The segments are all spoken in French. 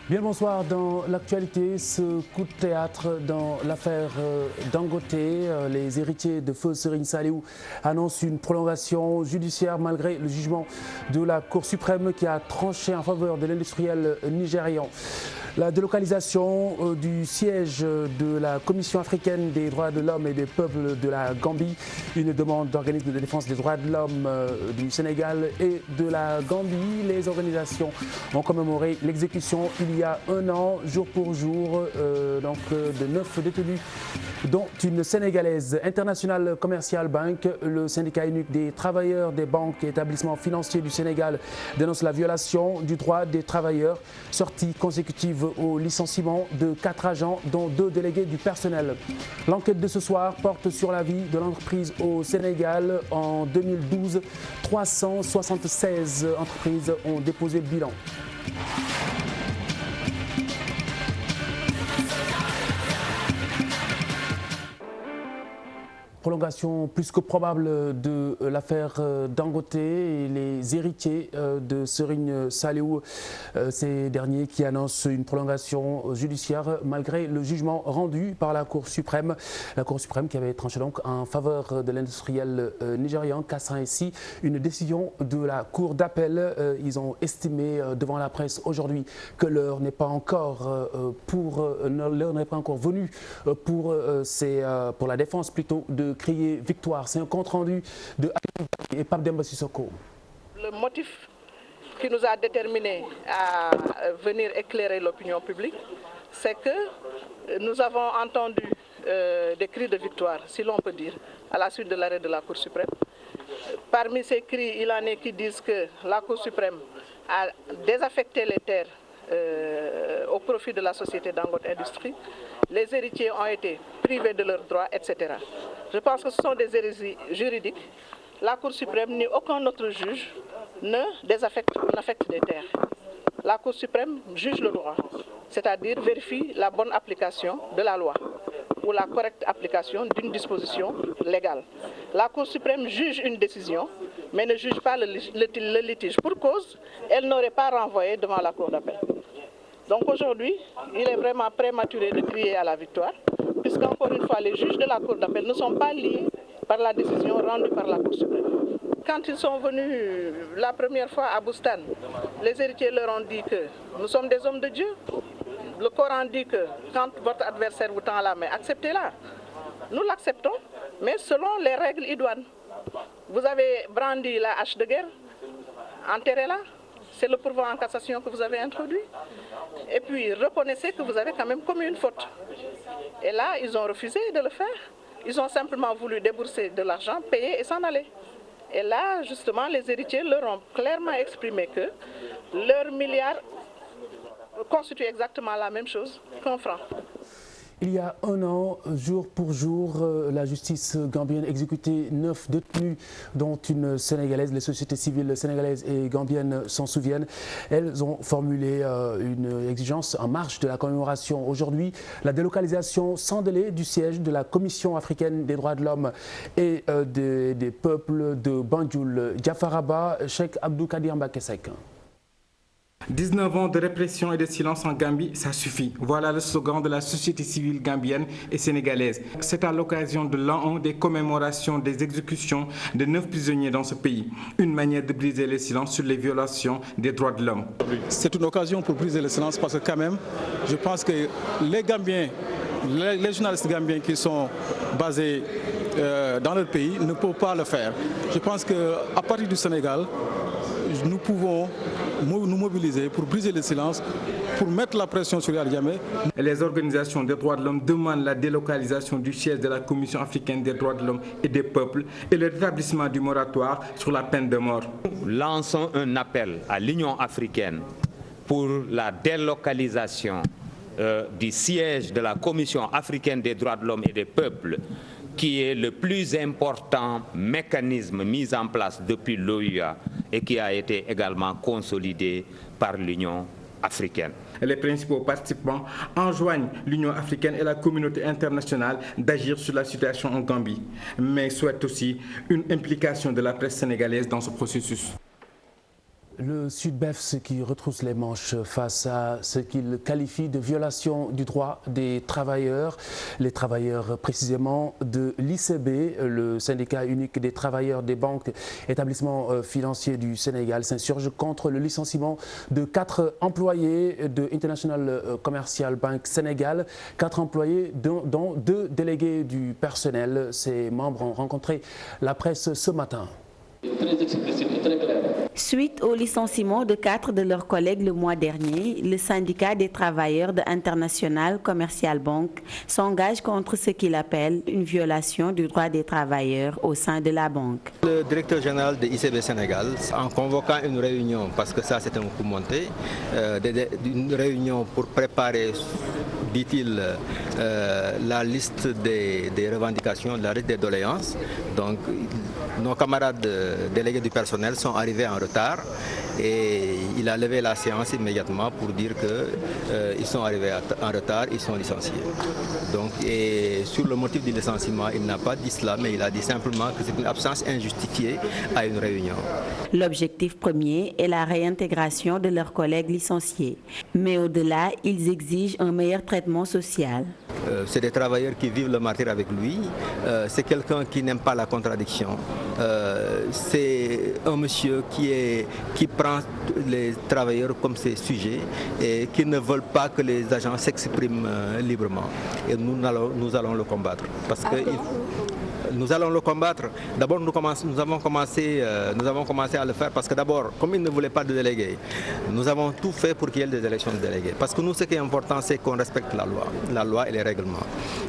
Bien bonsoir. Dans l'actualité, ce coup de théâtre dans l'affaire Dangote. Les héritiers de feu Serigne Saliou annoncent une prolongation judiciaire malgré le jugement de la Cour suprême qui a tranché en faveur de l'industriel nigérian. La délocalisation du siège de la Commission africaine des droits de l'homme et des peuples de la Gambie, une demande d'organismes de défense des droits de l'homme du Sénégal et de la Gambie. Les organisations ont commémoré l'exécution il y a un an, jour pour jour, de 9 détenus, dont une Sénégalaise. International Commercial Bank, le syndicat unique des travailleurs des banques et établissements financiers du Sénégal, dénonce la violation du droit des travailleurs, sortie consécutive au licenciement de 4 agents, dont 2 délégués du personnel. L'enquête de ce soir porte sur la vie de l'entreprise au Sénégal. En 2012, 376 entreprises ont déposé le bilan. Prolongation plus que probable de l'affaire Dangote et les héritiers de Serigne Saliou, ces derniers qui annoncent une prolongation judiciaire malgré le jugement rendu par la Cour suprême. La Cour suprême qui avait tranché donc en faveur de l'industriel nigérian, cassant ainsi une décision de la Cour d'appel. Ils ont estimé devant la presse aujourd'hui que l'heure n'est pas encore venue pour la défense plutôt de crier victoire. C'est un compte rendu de et Pape Demba Sissoko. Le motif qui nous a déterminés à venir éclairer l'opinion publique, c'est que nous avons entendu des cris de victoire, si l'on peut dire, à la suite de l'arrêt de la Cour suprême. Parmi ces cris, il en est qui disent que la Cour suprême a désaffecté les terres au profit de la société Dangote Industrie. Les héritiers ont été privés de leurs droits, etc. Je pense que ce sont des hérésies juridiques. La Cour suprême ni aucun autre juge n'affecte des terres. La Cour suprême juge le droit, c'est-à-dire vérifie la bonne application de la loi ou la correcte application d'une disposition légale. La Cour suprême juge une décision, mais ne juge pas le litige. Pour cause, elle n'aurait pas renvoyé devant la Cour d'appel. Donc aujourd'hui, il est vraiment prématuré de crier à la victoire, puisqu'encore une fois, les juges de la Cour d'appel ne sont pas liés par la décision rendue par la Cour suprême. Quand ils sont venus la première fois à Boustan, les héritiers leur ont dit que nous sommes des hommes de Dieu. Le Coran dit que quand votre adversaire vous tend la main, acceptez-la. Nous l'acceptons, mais selon les règles idoines. Vous avez brandi la hache de guerre, enterrez-la. C'est le pourvoi en cassation que vous avez introduit. Et puis, reconnaissez que vous avez quand même commis une faute. Et là, ils ont refusé de le faire. Ils ont simplement voulu débourser de l'argent, payer et s'en aller. Et là, justement, les héritiers leur ont clairement exprimé que leur milliard constitue exactement la même chose qu'un franc. Il y a un an, jour pour jour, la justice gambienne exécutait 9 détenus, dont une Sénégalaise. Les sociétés civiles sénégalaises et gambiennes s'en souviennent. Elles ont formulé une exigence en marge de la commémoration. Aujourd'hui, la délocalisation sans délai du siège de la Commission africaine des droits de l'homme et des peuples de Banjul, Diafaraba, Cheikh Abdou Kadir Mbakesek. 19 ans de répression et de silence en Gambie, ça suffit. Voilà le slogan de la société civile gambienne et sénégalaise. C'est à l'occasion de l'an 1 des commémorations des exécutions de 9 prisonniers dans ce pays. Une manière de briser le silence sur les violations des droits de l'homme. C'est une occasion pour briser le silence parce que quand même, je pense que les Gambiens, les journalistes gambiens qui sont basés dans leur pays ne peuvent pas le faire. Je pense qu'à partir du Sénégal, nous pouvons nous mobiliser pour briser le silence, pour mettre la pression sur Yahya Jammeh. Les organisations des droits de l'homme demandent la délocalisation du siège de la Commission africaine des droits de l'homme et des peuples et le rétablissement du moratoire sur la peine de mort. Lançons un appel à l'Union africaine pour la délocalisation du siège de la Commission africaine des droits de l'homme et des peuples, qui est le plus important mécanisme mis en place depuis l'OUA et qui a été également consolidé par l'Union africaine. Les principaux participants enjoignent l'Union africaine et la communauté internationale d'agir sur la situation en Gambie, mais souhaitent aussi une implication de la presse sénégalaise dans ce processus. Le Sud-Befs qui retrousse les manches face à ce qu'il qualifie de violation du droit des travailleurs. Les travailleurs précisément de l'ICB, le syndicat unique des travailleurs des banques et établissements financiers du Sénégal, s'insurge contre le licenciement de 4 employés de International Commercial Bank Sénégal. 4 employés dont 2 délégués du personnel. Ces membres ont rencontré la presse ce matin. Très explicite et très clair. Suite au licenciement de 4 de leurs collègues le mois dernier, le syndicat des travailleurs de International Commercial Bank s'engage contre ce qu'il appelle une violation du droit des travailleurs au sein de la banque. Le directeur général de ICB Sénégal, en convoquant une réunion, parce que ça c'est un coup monté, une réunion pour préparer, dit-il, la liste des revendications, la liste des doléances. Donc, nos camarades délégués du personnel sont arrivés en retard et il a levé la séance immédiatement pour dire qu'ils sont arrivés en retard, ils sont licenciés. Donc, et sur le motif du licenciement, il n'a pas dit cela, mais il a dit simplement que c'est une absence injustifiée à une réunion. L'objectif premier est la réintégration de leurs collègues licenciés. Mais au-delà, ils exigent un meilleur traitement social. C'est des travailleurs qui vivent le martyre avec lui. C'est quelqu'un qui n'aime pas la contradiction. C'est un monsieur qui prend les travailleurs comme ses sujets et qui ne veulent pas que les agents s'expriment librement. Et nous allons le combattre. Parce que nous allons le combattre. D'abord, nous avons commencé à le faire parce que d'abord, comme ils ne voulaient pas de délégués, nous avons tout fait pour qu'il y ait des élections de délégués. Parce que nous, ce qui est important, c'est qu'on respecte la loi et les règlements.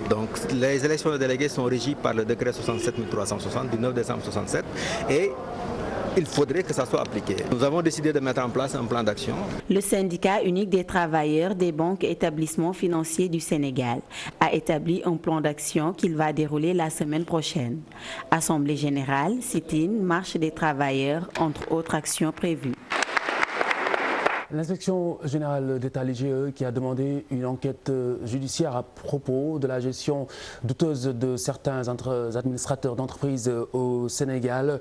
Donc, les élections de délégués sont régies par le décret 67 360 du 9 décembre 67 et il faudrait que ça soit appliqué. Nous avons décidé de mettre en place un plan d'action. Le syndicat unique des travailleurs des banques et établissements financiers du Sénégal a établi un plan d'action qu'il va dérouler la semaine prochaine. Assemblée générale, sit-in, marche des travailleurs, entre autres actions prévues. L'inspection générale d'État, l'IGE, qui a demandé une enquête judiciaire à propos de la gestion douteuse de certains administrateurs d'entreprises au Sénégal.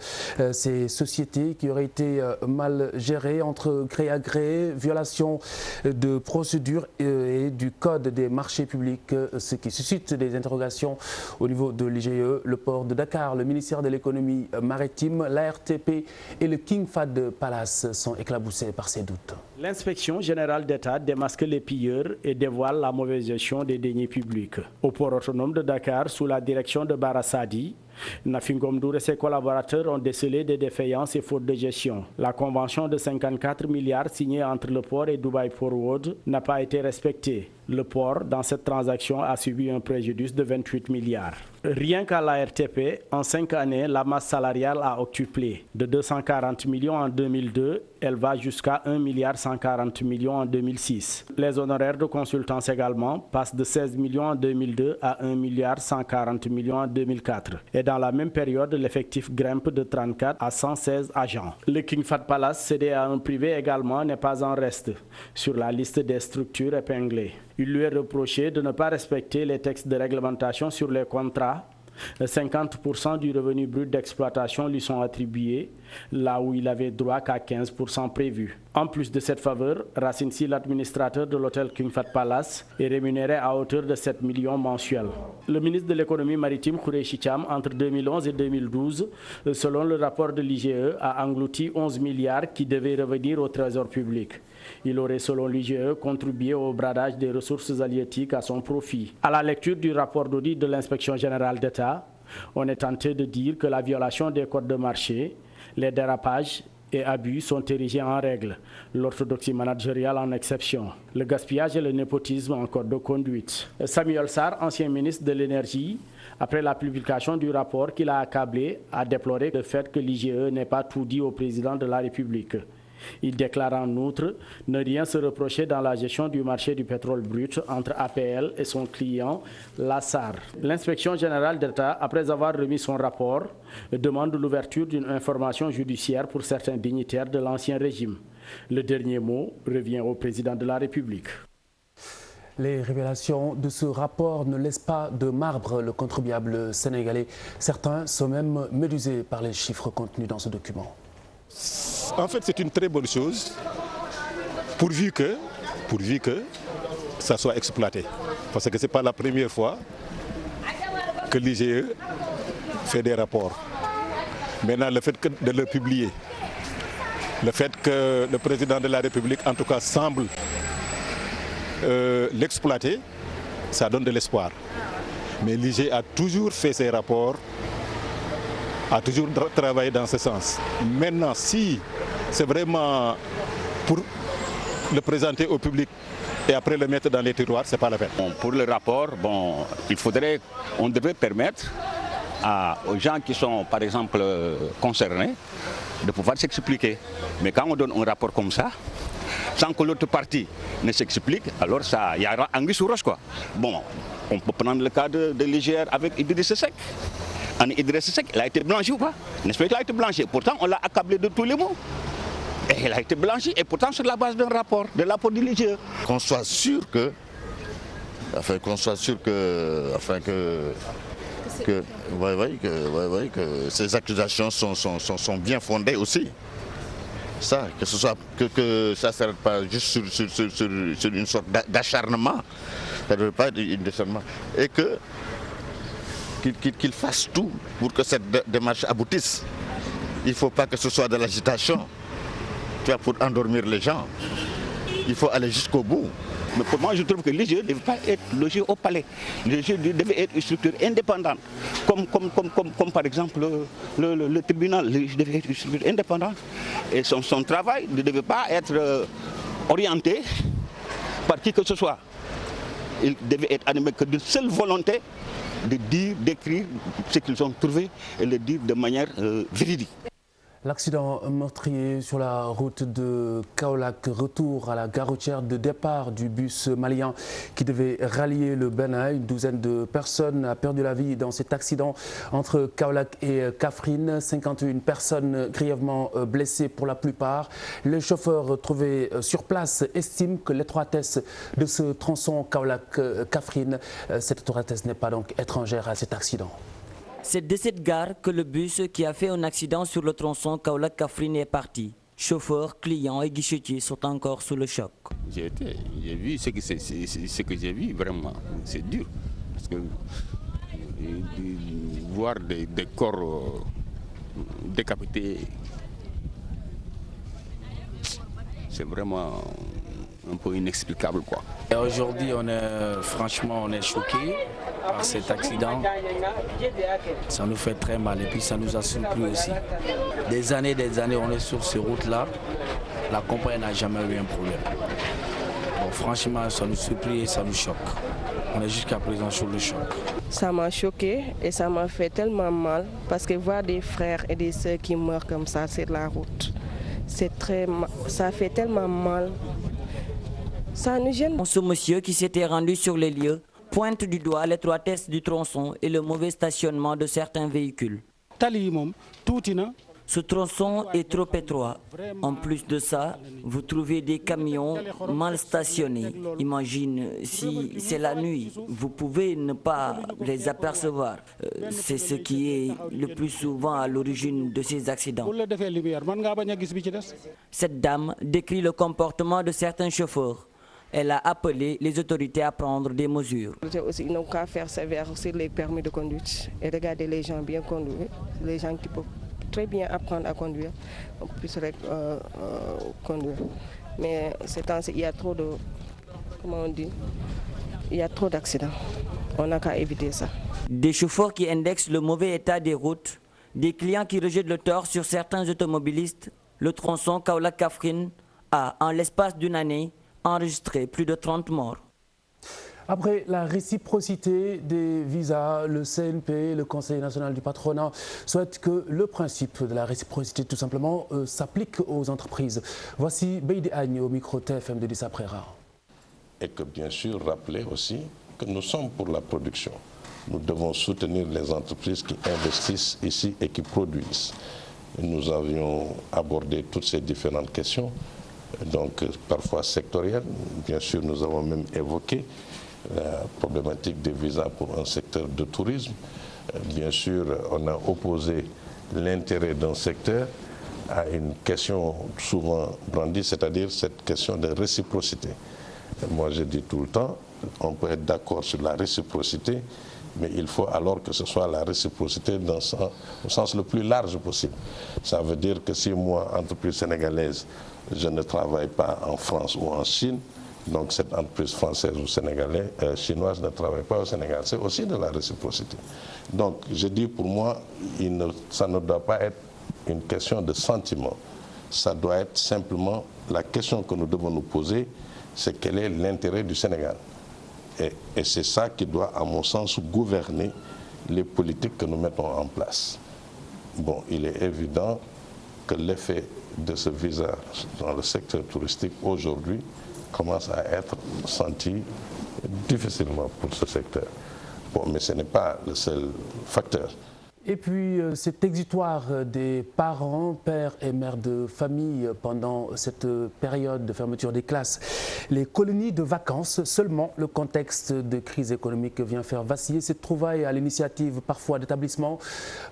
Ces sociétés qui auraient été mal gérées entre gré à gré, violation de procédures et du code des marchés publics, ce qui suscite des interrogations au niveau de l'IGE. Le port de Dakar, le ministère de l'économie maritime, l'ARTP et le King Fahd Palace sont éclaboussés par ces doutes. L'inspection générale d'État démasque les pilleurs et dévoile la mauvaise gestion des deniers publics. Au port autonome de Dakar, sous la direction de Barasadi, Nafingom Ndour et ses collaborateurs ont décelé des défaillances et fautes de gestion. La convention de 54 milliards signée entre le port et Dubai Port World n'a pas été respectée. Le port, dans cette transaction, a subi un préjudice de 28 milliards. Rien qu'à la RTP, en 5 années, la masse salariale a octuplé. De 240 millions en 2002, elle va jusqu'à 1 milliard 140 millions en 2006. Les honoraires de consultance également passent de 16 millions en 2002 à 1 milliard 140 millions en 2004. Et dans la même période, l'effectif grimpe de 34 à 116 agents. Le King Fahd Palace, cédé à un privé également, n'est pas en reste sur la liste des structures épinglées. Il lui est reproché de ne pas respecter les textes de réglementation sur les contrats. 50% du revenu brut d'exploitation lui sont attribués, là où il avait droit qu'à 15% prévu. En plus de cette faveur, Racine Sy, l'administrateur de l'hôtel King Fahd Palace, est rémunéré à hauteur de 7 millions mensuels. Le ministre de l'économie maritime, Khoureyssi Thiam, entre 2011 et 2012, selon le rapport de l'IGE, a englouti 11 milliards qui devaient revenir au trésor public. Il aurait, selon l'IGE, contribué au bradage des ressources halieutiques à son profit. À la lecture du rapport d'audit de l'inspection générale d'État, on est tenté de dire que la violation des codes de marché, les dérapages et abus sont érigés en règle, l'orthodoxie managériale en exception, le gaspillage et le népotisme en code de conduite. Samuel Sarr, ancien ministre de l'Énergie, après la publication du rapport qu'il a accablé, a déploré le fait que l'IGE n'ait pas tout dit au président de la République. Il déclare en outre ne rien se reprocher dans la gestion du marché du pétrole brut entre APL et son client, Lassar. L'inspection générale d'État, après avoir remis son rapport, demande l'ouverture d'une information judiciaire pour certains dignitaires de l'ancien régime. Le dernier mot revient au président de la République. Les révélations de ce rapport ne laissent pas de marbre le contribuable sénégalais. Certains sont même médusés par les chiffres contenus dans ce document. En fait, c'est une très bonne chose, pourvu que ça soit exploité. Parce que ce n'est pas la première fois que l'IGE fait des rapports. Maintenant, le fait de le publier, le fait que le président de la République, en tout cas, semble l'exploiter, ça donne de l'espoir. Mais l'IGE a toujours fait ses rapports, a toujours travaillé dans ce sens. Maintenant, si c'est vraiment pour le présenter au public et après le mettre dans les tiroirs, ce n'est pas la peine. Bon, pour le rapport, on devrait permettre aux gens qui sont, par exemple, concernés, de pouvoir s'expliquer. Mais quand on donne un rapport comme ça, sans que l'autre partie ne s'explique, alors il y aura anguille sous roche, quoi. Bon, on peut prendre le cas de l'IGR avec Idriss Seck. Idriss Seck, il a été blanchi ou pas? N'est-ce pas qu'il a été blanchi? Pourtant, on l'a accablé de tous les mots. Et il a été blanchi, et pourtant sur la base d'un rapport, de l'apport de l'IGE. Qu'on soit sûr que ces accusations sont bien fondées aussi. Ça, que ça ne s'arrête pas juste sur une sorte d'acharnement. Ça ne veut pas être d'acharnement. Et qu'il fasse tout pour que cette démarche aboutisse. Il ne faut pas que ce soit de l'agitation. Pour endormir les gens, il faut aller jusqu'au bout. Mais pour moi, je trouve que l'IGE ne devait pas être logé au palais. L'IGE devait être une structure indépendante, comme par exemple le tribunal. L'IGE devait être une structure indépendante. Et son travail ne devait pas être orienté par qui que ce soit. Il devait être animé que d'une seule volonté de dire, d'écrire ce qu'ils ont trouvé et le dire de manière véridique. L'accident meurtrier sur la route de Kaolack, retour à la gare routière de départ du bus malien qui devait rallier le Bénin. Une douzaine de personnes a perdu la vie dans cet accident entre Kaolack et Kaffrine. 51 personnes grièvement blessées pour la plupart. Les chauffeurs trouvés sur place estiment que l'étroitesse de ce tronçon Kaolack-Kaffrine, cette étroitesse n'est pas donc étrangère à cet accident. C'est de cette gare que le bus qui a fait un accident sur le tronçon Kaolack-Kaffrine est parti. Chauffeurs, clients et guichetiers sont encore sous le choc. J'ai vu ce que j'ai vu, vraiment, c'est dur. Parce que voir des corps décapités, c'est vraiment un peu inexplicable, quoi. Aujourd'hui, franchement, on est choqués par cet accident. Ça nous fait très mal et puis ça nous a surpris aussi. Des années, on est sur ces routes-là. La compagnie n'a jamais eu un problème. Bon, franchement, ça nous surprit et ça nous choque. On est jusqu'à présent sur le choc. Ça m'a choqué et ça m'a fait tellement mal parce que voir des frères et des sœurs qui meurent comme ça sur la route, ça fait tellement mal. Ça nous gêne. Ce monsieur qui s'était rendu sur les lieux pointe du doigt l'étroitesse du tronçon et le mauvais stationnement de certains véhicules. Ce tronçon est trop étroit. En plus de ça, vous trouvez des camions mal stationnés. Imagine si c'est la nuit, vous pouvez ne pas les apercevoir. C'est ce qui est le plus souvent à l'origine de ces accidents. Cette dame décrit le comportement de certains chauffeurs. Elle a appelé les autorités à prendre des mesures. Ils n'ont qu'à faire sévère sur les permis de conduite et regarder les gens bien conduire, les gens qui peuvent très bien apprendre à conduire, on puisse conduire. Mais ces temps-ci, il y a trop de, comment on dit, il y a trop d'accidents. On n'a qu'à éviter ça. Des chauffeurs qui indexent le mauvais état des routes, des clients qui rejettent le tort sur certains automobilistes, le tronçon Kaolack-Kaffrine a, en l'espace d'une année, enregistré plus de 30 morts. Après la réciprocité des visas, le CNP, le Conseil national du patronat, souhaite que le principe de la réciprocité tout simplement s'applique aux entreprises. Voici Beide Agne au micro TFM de Dissa Prera. Et que bien sûr rappeler aussi que nous sommes pour la production. Nous devons soutenir les entreprises qui investissent ici et qui produisent. Nous avions abordé toutes ces différentes questions, donc parfois sectorielles. Bien sûr, nous avons même évoqué la problématique des visas pour un secteur de tourisme. Bien sûr, on a opposé l'intérêt d'un secteur à une question souvent brandie, c'est-à-dire cette question de réciprocité. Et moi, je dis tout le temps, on peut être d'accord sur la réciprocité, mais il faut alors que ce soit la réciprocité au sens le plus large possible. Ça veut dire que si moi, entreprise sénégalaise, je ne travaille pas en France ou en Chine, donc cette entreprise française ou chinoise ne travaille pas au Sénégal. C'est aussi de la réciprocité. Donc je dis pour moi, ça ne doit pas être une question de sentiment. Ça doit être simplement la question que nous devons nous poser, c'est quel est l'intérêt du Sénégal. Et c'est ça qui doit, à mon sens, gouverner les politiques que nous mettons en place. Bon, il est évident que l'effet de ce visa dans le secteur touristique aujourd'hui commence à être senti difficilement pour ce secteur. Bon, mais ce n'est pas le seul facteur. Et puis cet exutoire des parents, pères et mères de famille pendant cette période de fermeture des classes, les colonies de vacances, seulement le contexte de crise économique vient faire vaciller cette trouvaille à l'initiative parfois d'établissements,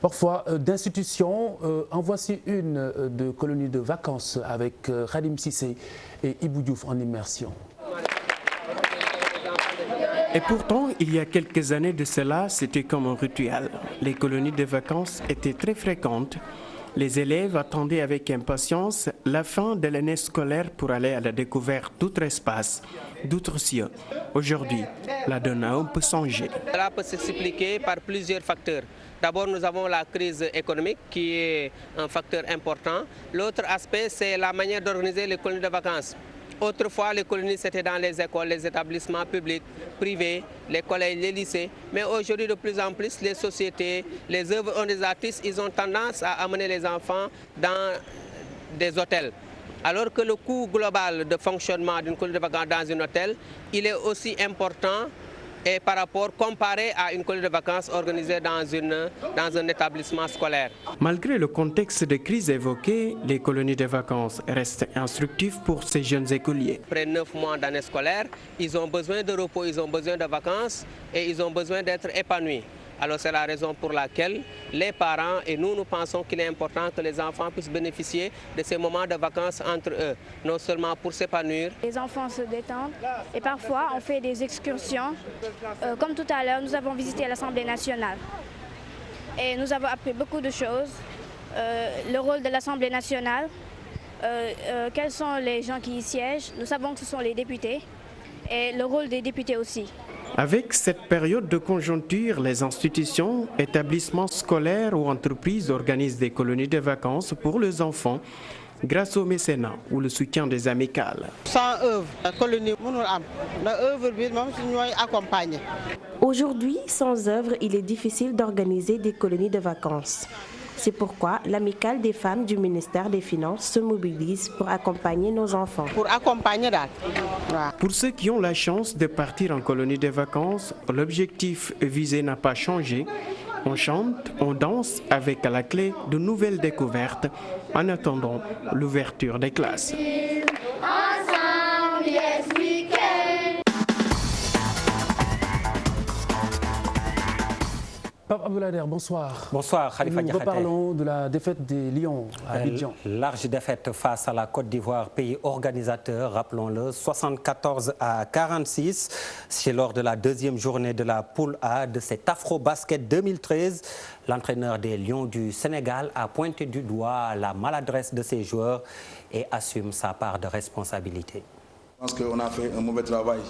parfois d'institutions. En voici une de colonies de vacances avec Khadim Sissé et Ibou Diouf en immersion. Et pourtant, il y a quelques années de cela, c'était comme un rituel. Les colonies de vacances étaient très fréquentes. Les élèves attendaient avec impatience la fin de l'année scolaire pour aller à la découverte d'autres espaces, d'autres cieux. Aujourd'hui, la donne a un peu changé. Cela peut s'expliquer par plusieurs facteurs. D'abord, nous avons la crise économique qui est un facteur important. L'autre aspect, c'est la manière d'organiser les colonies de vacances. Autrefois, les colonies, c'était dans les écoles, les établissements publics, privés, les collèges, les lycées. Mais aujourd'hui, de plus en plus, les sociétés, les œuvres des artistes, ils ont tendance à amener les enfants dans des hôtels. Alors que le coût global de fonctionnement d'une colonie de vacances dans un hôtel, il est aussi important et par rapport comparé à une colonie de vacances organisée dans un établissement scolaire. Malgré le contexte de crise évoqué, les colonies de vacances restent instructives pour ces jeunes écoliers. Après 9 mois d'année scolaire, ils ont besoin de repos, ils ont besoin de vacances et ils ont besoin d'être épanouis. Alors c'est la raison pour laquelle les parents et nous pensons qu'il est important que les enfants puissent bénéficier de ces moments de vacances entre eux, non seulement pour s'épanouir. Les enfants se détendent et parfois on fait des excursions. Comme tout à l'heure, nous avons visité l'Assemblée nationale et nous avons appris beaucoup de choses. Le rôle de l'Assemblée nationale, quels sont les gens qui y siègent. Nous savons que ce sont les députés et le rôle des députés aussi. Avec cette période de conjoncture, les institutions, établissements scolaires ou entreprises organisent des colonies de vacances pour les enfants grâce au mécénat ou le soutien des amicales. Sans œuvre, la colonie, accompagner. Aujourd'hui, sans œuvre, il est difficile d'organiser des colonies de vacances. C'est pourquoi l'amicale des femmes du ministère des Finances se mobilise pour accompagner nos enfants. Pour accompagner là. Pour ceux qui ont la chance de partir en colonie de vacances, l'objectif visé n'a pas changé. On chante, on danse avec à la clé de nouvelles découvertes en attendant l'ouverture des classes. Pape Abdoulader, bonsoir. Bonsoir, Khalifa Diakhaté. Nous reparlons de la défaite des Lions à Abidjan. Large défaite face à la Côte d'Ivoire, pays organisateur, rappelons-le, 74-46. C'est lors de la deuxième journée de la poule A de cet Afro-Basket 2013. L'entraîneur des Lions du Sénégal a pointé du doigt la maladresse de ses joueurs et assume sa part de responsabilité. Je pense qu'on a fait un mauvais travail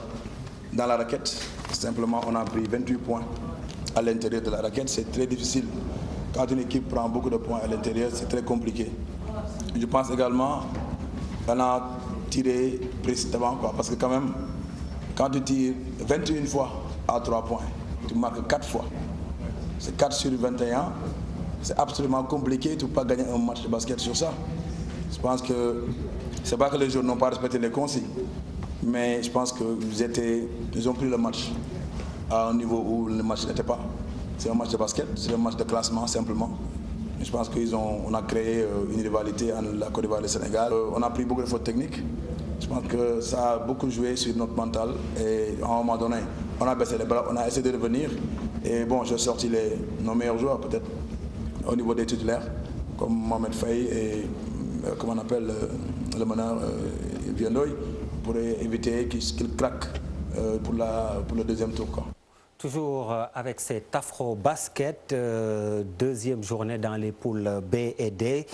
dans la raquette. Simplement, on a pris 28 points. À l'intérieur de la raquette, c'est très difficile. Quand une équipe prend beaucoup de points à l'intérieur, c'est très compliqué. Je pense également qu'on a tiré précisément, parce que quand même, quand tu tires 21 fois à 3 points, tu marques 4 fois. C'est 4 sur 21. C'est absolument compliqué, tu ne peux pas gagner un match de basket sur ça. Je pense que c'est pas que les joueurs n'ont pas respecté les consignes, mais je pense qu'ils ont pris le match à un niveau où le match n'était pas. C'est un match de basket, c'est un match de classement simplement. Je pense qu'on a créé une rivalité entre la Côte d'Ivoire et le Sénégal. On a pris beaucoup de fautes techniques. Je pense que ça a beaucoup joué sur notre mental. Et à un moment donné, on a baissé les bras, on a essayé de revenir. Et bon, j'ai sorti nos meilleurs joueurs peut-être au niveau des titulaires, comme Mohamed Faye et comment on appelle, le meneur Viennoy, pour éviter qu'il craque pour le deuxième tour, quoi. Toujours avec cet afro-basket, deuxième journée dans les poules B et D.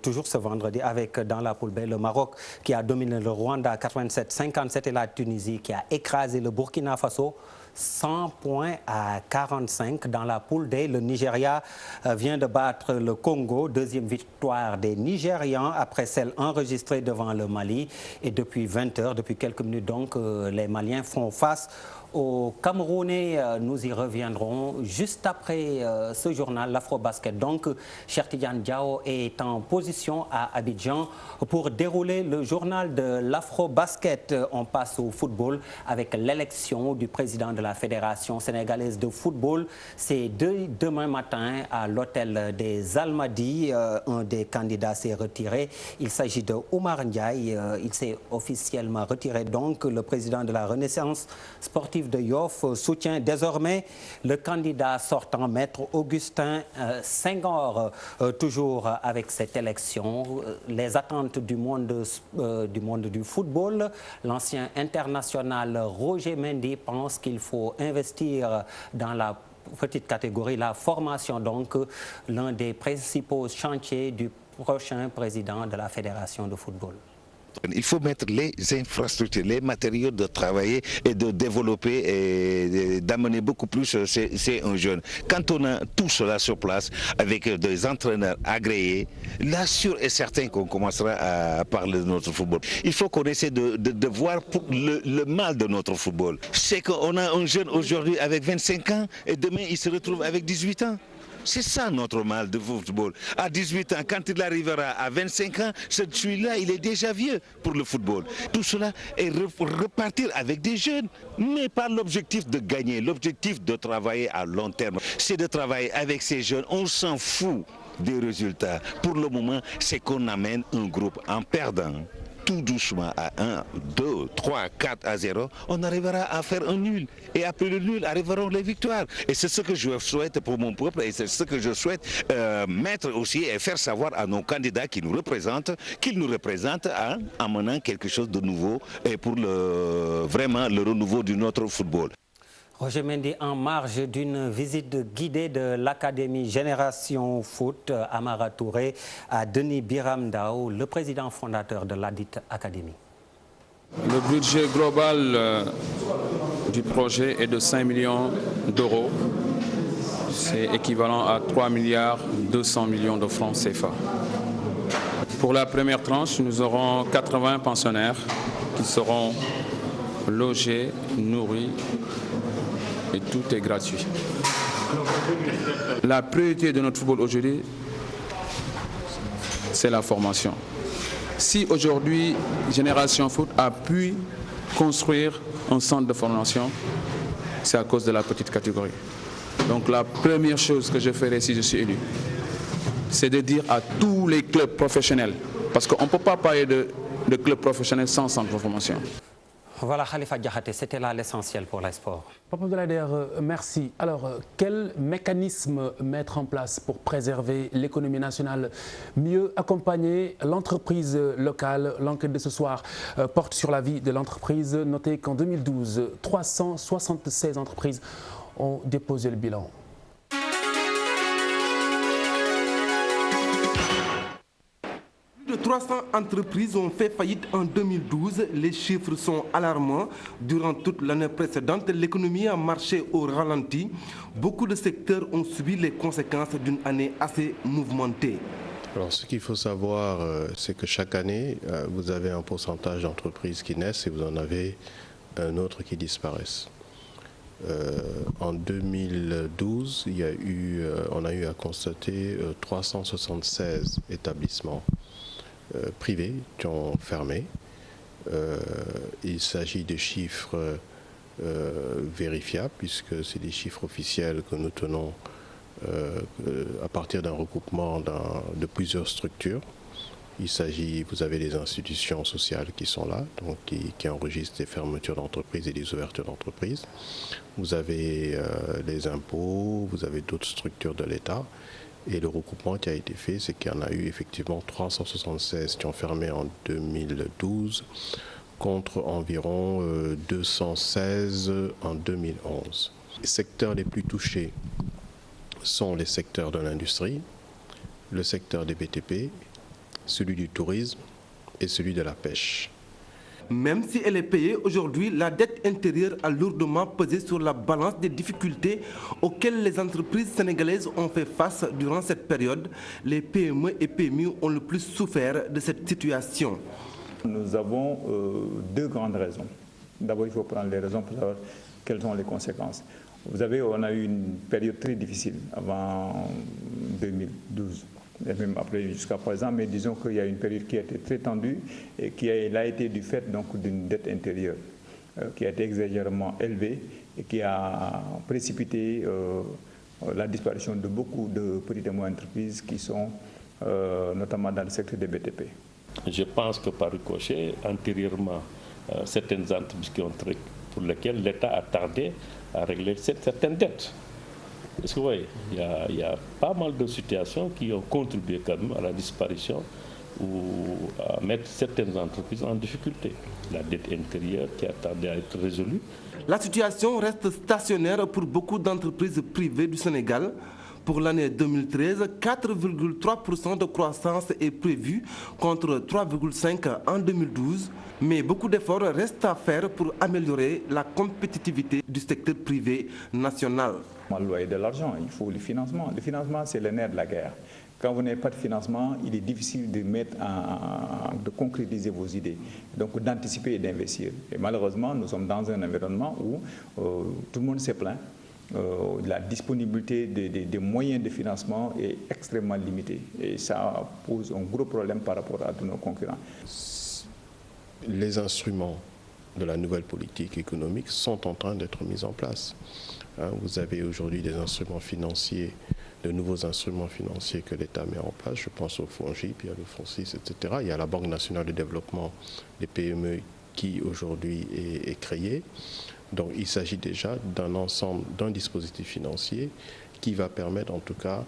Toujours ce vendredi, avec dans la poule B le Maroc qui a dominé le Rwanda 87-57 et la Tunisie qui a écrasé le Burkina Faso 100 points à 45. Dans la poule D, le Nigeria vient de battre le Congo, deuxième victoire des Nigérians après celle enregistrée devant le Mali. Et depuis 20 heures, depuis quelques minutes donc, les Maliens font face aux Camerounais. Nous y reviendrons juste après ce journal, l'Afro-Basket. Donc, Cheikh Tidiane Diao est en position à Abidjan pour dérouler le journal de l'Afro-Basket. On passe au football avec l'élection du président de la Fédération sénégalaise de football. C'est demain matin à l'hôtel des Almadies. Un des candidats s'est retiré. Il s'agit de Oumar Ndiaye. Il s'est officiellement retiré. Donc, le président de la Renaissance sportive de Yoff soutient désormais le candidat sortant, maître Augustin Senghor. Toujours avec cette élection, les attentes du monde du football. L'ancien international Roger Mendy pense qu'il faut investir dans la petite catégorie, la formation, donc l'un des principaux chantiers du prochain président de la Fédération de football. Il faut mettre les infrastructures, les matériaux de travailler et de développer et d'amener beaucoup plus ces jeunes. Quand on a tout cela sur place avec des entraîneurs agréés, là sûr et certain qu'on commencera à parler de notre football. Il faut qu'on essaie de voir le mal de notre football. C'est qu'on a un jeune aujourd'hui avec 25 ans et demain il se retrouve avec 18 ans. C'est ça notre mal de football. À 18 ans, quand il arrivera à 25 ans, celui-là, il est déjà vieux pour le football. Tout cela est repartir avec des jeunes, mais pas l'objectif de gagner, l'objectif de travailler à long terme. C'est de travailler avec ces jeunes, on s'en fout des résultats. Pour le moment, c'est qu'on amène un groupe en perdant. Tout doucement à 1, 2, 3, 4 à 0, on arrivera à faire un nul. Et après le nul, arriveront les victoires. Et c'est ce que je souhaite pour mon peuple et c'est ce que je souhaite mettre aussi et faire savoir à nos candidats qui nous représentent, qu'ils nous représentent en menant quelque chose de nouveau et pour vraiment le renouveau de notre football. Roger Mendy, en marge d'une visite guidée de l'Académie Génération Foot, Amara Touré, à Denis Biramdao, le président fondateur de ladite Académie. Le budget global du projet est de 5 millions d'euros. C'est équivalent à 3 milliards 200 millions de francs CFA. Pour la première tranche, nous aurons 80 pensionnaires qui seront logés, nourris, et tout est gratuit. La priorité de notre football aujourd'hui, c'est la formation. Si aujourd'hui, Génération Foot a pu construire un centre de formation, c'est à cause de la petite catégorie. Donc la première chose que je ferai si je suis élu, c'est de dire à tous les clubs professionnels, parce qu'on ne peut pas parler de clubs professionnels sans centre de formation. Voilà, Khalifa Diakhaté, c'était là l'essentiel pour les sports. Papa Abdoulaye, merci. Alors, quel mécanisme mettre en place pour préserver l'économie nationale, mieux accompagner l'entreprise locale? L'enquête de ce soir porte sur la vie de l'entreprise. Notez qu'en 2012, 376 entreprises ont déposé le bilan. Plus de 300 entreprises ont fait faillite en 2012. Les chiffres sont alarmants. Durant toute l'année précédente, l'économie a marché au ralenti. Beaucoup de secteurs ont subi les conséquences d'une année assez mouvementée. Alors, ce qu'il faut savoir, c'est que chaque année, vous avez un pourcentage d'entreprises qui naissent et vous en avez un autre qui disparaissent. En 2012, on a eu à constater 376 établissements privés qui ont fermé. Il s'agit de chiffres vérifiables puisque c'est des chiffres officiels que nous tenons à partir d'un regroupement de plusieurs structures. Il s'agit, vous avez des institutions sociales qui sont là, donc qui enregistrent des fermetures d'entreprises et des ouvertures d'entreprises. Vous avez les impôts, vous avez d'autres structures de l'État Et le regroupement qui a été fait, c'est qu'il y en a eu effectivement 376 qui ont fermé en 2012 contre environ 216 en 2011. Les secteurs les plus touchés sont les secteurs de l'industrie, le secteur des BTP, celui du tourisme et celui de la pêche. Même si elle est payée aujourd'hui, la dette intérieure a lourdement pesé sur la balance des difficultés auxquelles les entreprises sénégalaises ont fait face durant cette période. Les PME et PMI ont le plus souffert de cette situation. Nous avons deux grandes raisons. D'abord, il faut prendre les raisons pour savoir quelles sont les conséquences. Vous savez, on a eu une période très difficile avant 2012. Et même après jusqu'à présent, mais disons qu'il y a une période qui a été très tendue et qui a été du fait d'une dette intérieure qui a été exagérément élevée et qui a précipité la disparition de beaucoup de petites et moyennes entreprises qui sont notamment dans le secteur des BTP. Je pense que par ricochet, antérieurement, certaines entreprises pour lesquelles l'État a tardé à régler certaines dettes. Parce que vous voyez, il y a pas mal de situations qui ont contribué quand même à la disparition ou à mettre certaines entreprises en difficulté. La dette intérieure qui a tardé à être résolue. La situation reste stationnaire pour beaucoup d'entreprises privées du Sénégal. Pour l'année 2013, 4,3% de croissance est prévue contre 3,5% en 2012. Mais beaucoup d'efforts restent à faire pour améliorer la compétitivité du secteur privé national. Le loyer de l'argent, il faut le financement. Le financement, c'est le nerf de la guerre. Quand vous n'avez pas de financement, il est difficile de concrétiser vos idées, donc d'anticiper et d'investir. Et malheureusement, nous sommes dans un environnement où tout le monde s'est plaint. La disponibilité des moyens de financement est extrêmement limitée. Et ça pose un gros problème par rapport à tous nos concurrents. Les instruments de la nouvelle politique économique sont en train d'être mis en place. Vous avez aujourd'hui des instruments financiers, de nouveaux instruments financiers que l'État met en place. Je pense au FONGIP, il y a le FONSIS, etc. Il y a la Banque nationale de développement des PME qui aujourd'hui est créée. Donc il s'agit déjà d'un ensemble, d'un dispositif financier qui va permettre en tout cas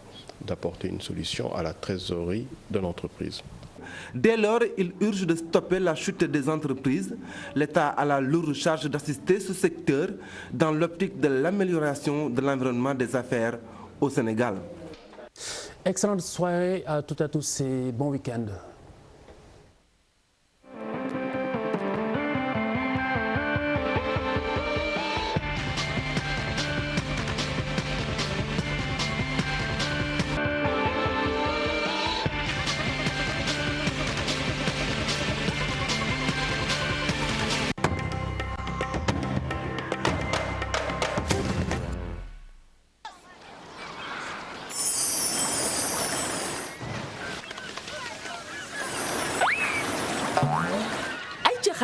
d'apporter une solution à la trésorerie de l'entreprise. Dès lors, il urge de stopper la chute des entreprises. L'État a la lourde charge d'assister ce secteur dans l'optique de l'amélioration de l'environnement des affaires au Sénégal. Excellente soirée à toutes et à tous et bon week-end.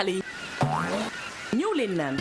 xale yi ñëw leen naan